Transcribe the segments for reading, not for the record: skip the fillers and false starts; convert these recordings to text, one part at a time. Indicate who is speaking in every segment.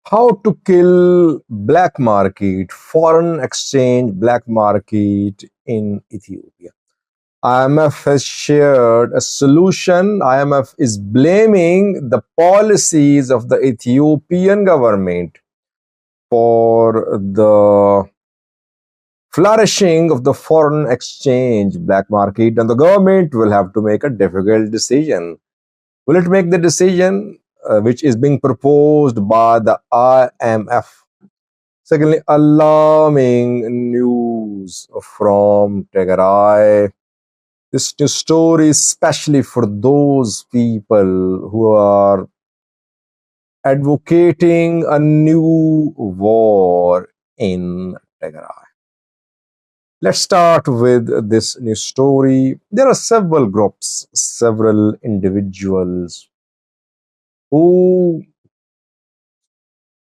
Speaker 1: How to kill black market, foreign exchange black market in Ethiopia. IMF has shared a solution. IMF is blaming the policies of the Ethiopian government for the flourishing of the foreign exchange black market, and the government will have to make a difficult decision. Will it make the decision which is being proposed by the IMF? Secondly, alarming news from Tegar. This news story is especially for those people who are advocating a new war in Tigray. Let's start with this news story. There are several groups, several individuals who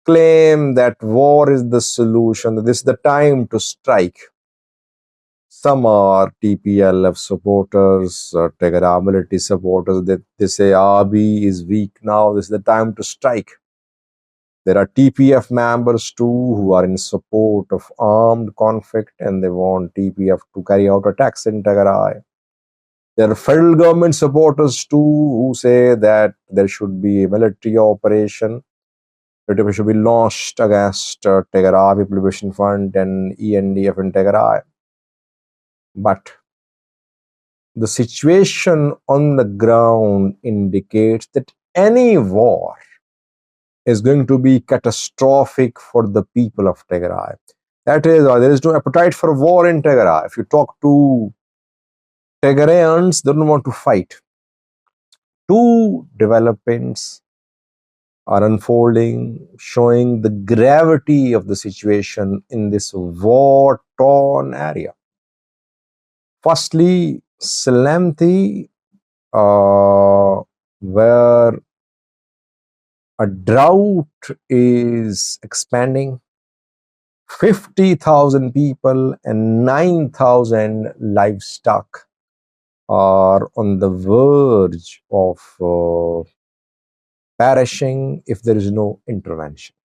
Speaker 1: claim that war is the solution, that this is the time to strike. Some are TPLF supporters, Tegar military supporters. They say Abiy is weak now. This is the time to strike. There are TPF members too who are in support of armed conflict and they want TPF to carry out attacks in Tigray. There are federal government supporters too who say that there should be a military operation that should be launched against Tigray People Liberation Front and ENDF in Tigray. But the situation on the ground indicates that any war is going to be catastrophic for the people of Tigray. That is why there is no appetite for war in Tigray. If you talk to Tigrayans, they don't want to fight. Two developments are unfolding, showing the gravity of the situation in this war-torn area. Firstly, Salamti, where a drought is expanding. 50,000 people and 9,000 livestock are on the verge of perishing if there is no intervention.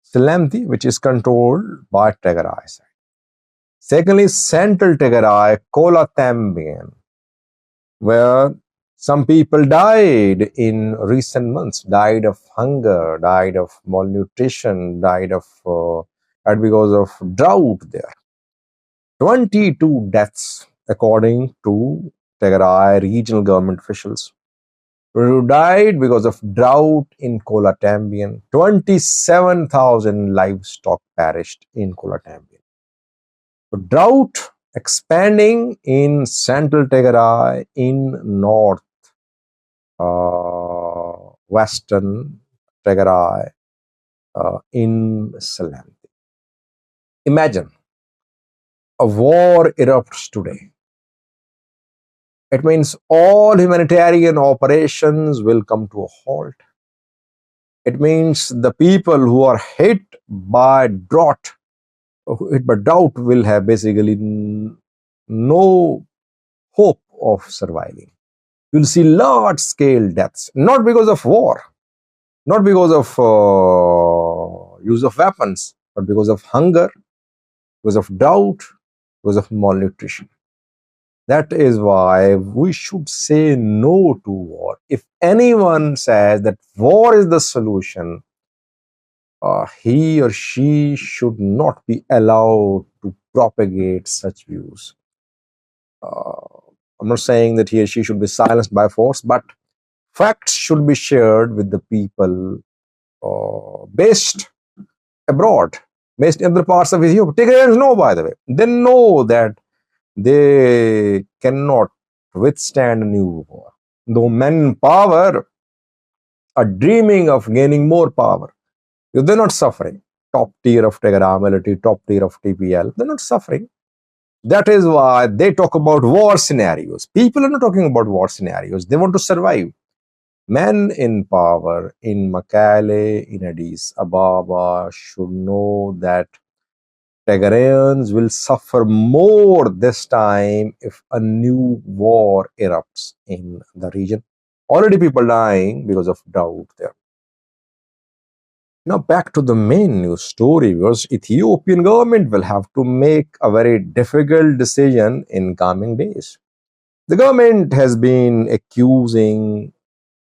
Speaker 1: Salamti, which is controlled by Tigray. Secondly, Central Tigray, Kolatambian, where some people died in recent months, died of hunger, died of malnutrition, died of because of drought there. 22 deaths, according to Tigray regional government officials, who died because of drought in Kolatambian. 27,000 livestock perished in Kolatambian. So drought expanding in central Tigray, in north western Tigray, in Salanti. Imagine a war erupts today. It means all humanitarian operations will come to a halt. It means the people who are hit by drought will have basically no hope of surviving. You'll see large scale deaths, not because of war, not because of use of weapons, but because of hunger, because of drought, because of malnutrition. That is why we should say no to war. If anyone says that war is the solution, he or she should not be allowed to propagate such views. I'm not saying that he or she should be silenced by force, but facts should be shared with the people based abroad, based in other parts of Ethiopia. Tigrayans know, by the way. They know that they cannot withstand a new war. Though men in power are dreaming of gaining more power, because they're not suffering. Top tier of Tegar military, top tier of TPL, they're not suffering. That is why they talk about war scenarios. People are not talking about war scenarios. They want to survive. Men in power in Makale, in Addis Ababa should know that Tigrayans will suffer more this time if a new war erupts in the region. Already people dying because of drought there. Now back to the main news story, because Ethiopian government will have to make a very difficult decision in coming days. The government has been accusing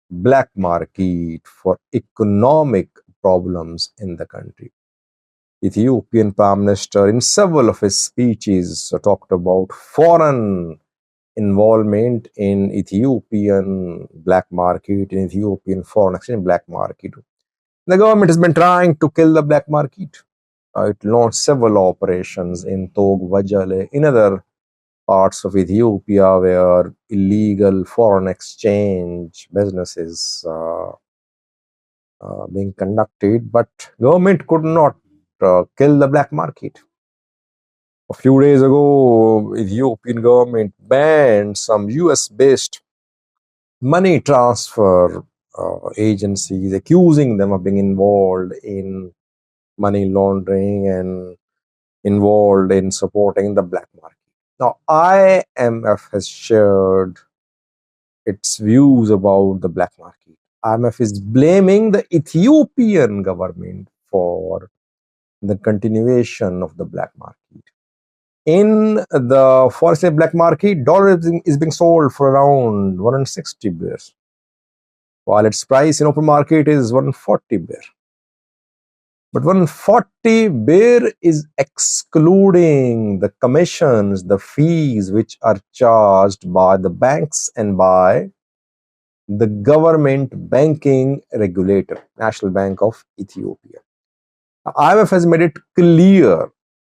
Speaker 1: black market for economic problems in the country. Ethiopian Prime Minister, in several of his speeches, talked about foreign involvement in Ethiopian black market, in Ethiopian foreign exchange black market. The government has been trying to kill the black market. It launched several operations in Tog, Vajale, in other parts of Ethiopia where illegal foreign exchange businesses being conducted, but government could not kill the black market. A few days ago, Ethiopian government banned some US-based money transfer agencies, accusing them of being involved in money laundering and involved in supporting the black market. Now, IMF has shared its views about the black market. IMF is blaming the Ethiopian government for the continuation of the black market. In the foreign black market, dollar is being sold for around 160 bears, while its price in open market is 140 bear. But 140 bear is excluding the commissions, the fees which are charged by the banks and by the government banking regulator, National Bank of Ethiopia. IMF has made it clear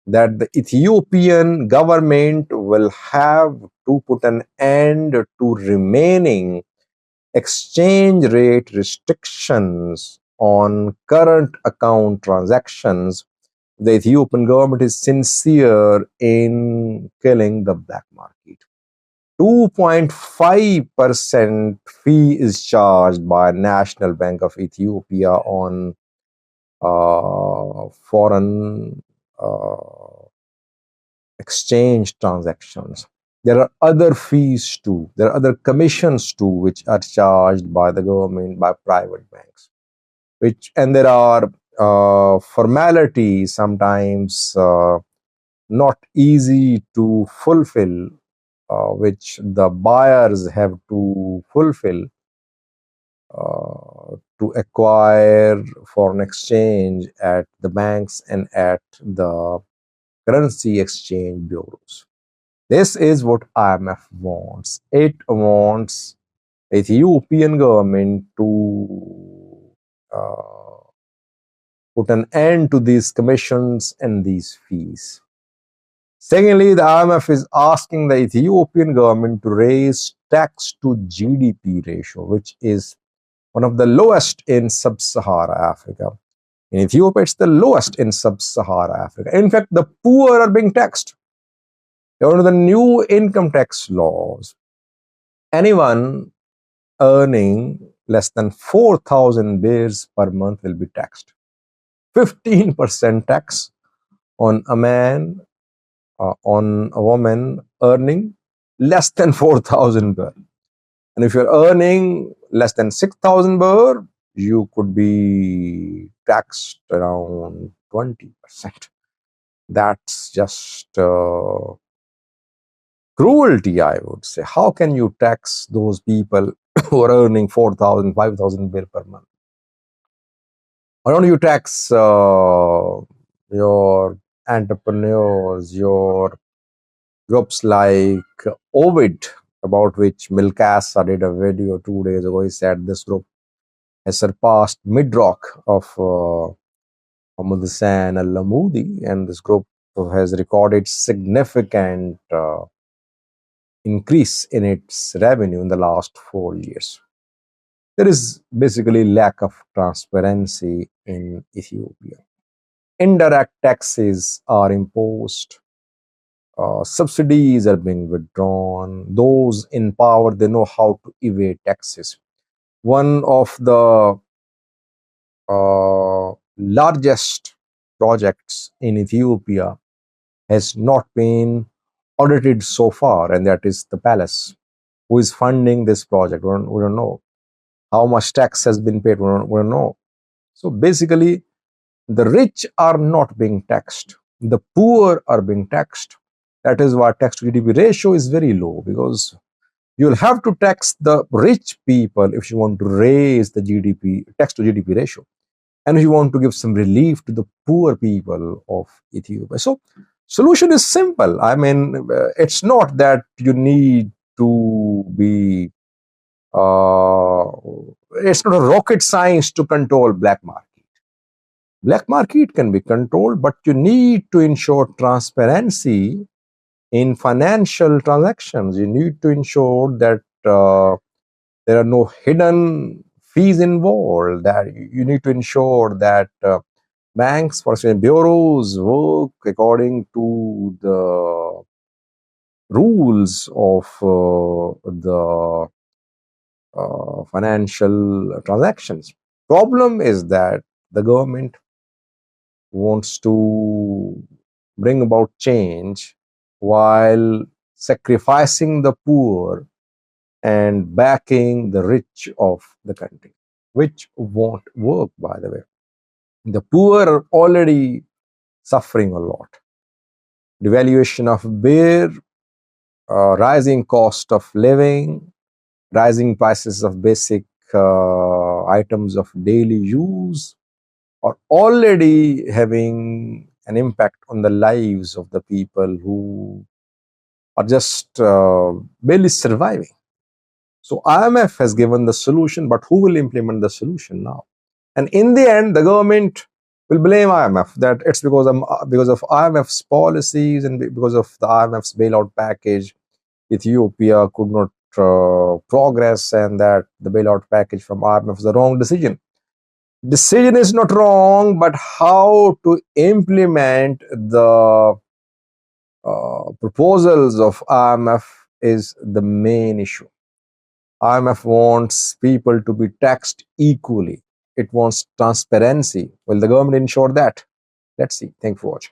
Speaker 1: that the Ethiopian government will have to put an end to remaining exchange rate restrictions on current account transactions. The Ethiopian government is sincere in killing the black market. 2.5% fee is charged by National Bank of Ethiopia on foreign exchange transactions. There are other fees too. There are other commissions too, which are charged by the government, by private banks. And there are formalities sometimes not easy to fulfill, which the buyers have to fulfill to acquire foreign exchange at the banks and at the currency exchange bureaus. This is what IMF wants. It wants Ethiopian government to put an end to these commissions and these fees. Secondly, the IMF is asking the Ethiopian government to raise tax to GDP ratio, which is one of the lowest in sub-Saharan Africa. In Ethiopia, it's the lowest in sub-Saharan Africa. In fact, the poor are being taxed. Under the new income tax laws, anyone earning less than 4,000 bears per month will be taxed. 15% tax on a man, on a woman earning less than 4,000 bear. And if you're earning less than 6,000 bear, you could be taxed around 20%. That's just cruelty, I would say. How can you tax those people who are earning 4,000, 5,000 bear per month? Why don't you tax your entrepreneurs, your groups like Ovid, about which Milkasa did a video 2 days ago. He said this group has surpassed Midrock of Hamoud Hussain al-Lamudi, and this group has recorded significant increase in its revenue in the last 4 years. There is basically lack of transparency in Ethiopia. Indirect taxes are imposed. Subsidies are being withdrawn. Those in power, they know how to evade taxes. One of the largest projects in Ethiopia has not been audited so far, and that is the palace. Who is funding this project? We don't know. How much tax has been paid? We don't know. So basically, The rich are not being taxed. The poor are being taxed. That is why tax to GDP ratio is very low, because you'll have to tax the rich people if you want to raise the GDP, tax to GDP ratio. And if you want to give some relief to the poor people of Ethiopia. So, solution is simple. I mean, it's not that you need to be, uh, it's not a rocket science to control black market. Black market can be controlled, but you need to ensure transparency in financial transactions. You need to ensure that there are no hidden fees involved. That you need to ensure that banks, for example, bureaus work according to the rules of the financial transactions. Problem is that the government wants to bring about change while sacrificing the poor and backing the rich of the country, which won't work, by the way. The poor are already suffering a lot. Devaluation of beer, rising cost of living, rising prices of basic items of daily use are already having an impact on the lives of the people who are just barely surviving. So IMF has given the solution, but who will implement the solution now? And in the end, the government will blame IMF that it's because of IMF's policies and because of the IMF's bailout package, Ethiopia could not progress, and that the bailout package from IMF is the wrong decision. Decision is not wrong, but how to implement the proposals of IMF is the main issue. IMF wants people to be taxed equally. It wants transparency. Will the government ensure that? Let's see. Thank you for watching.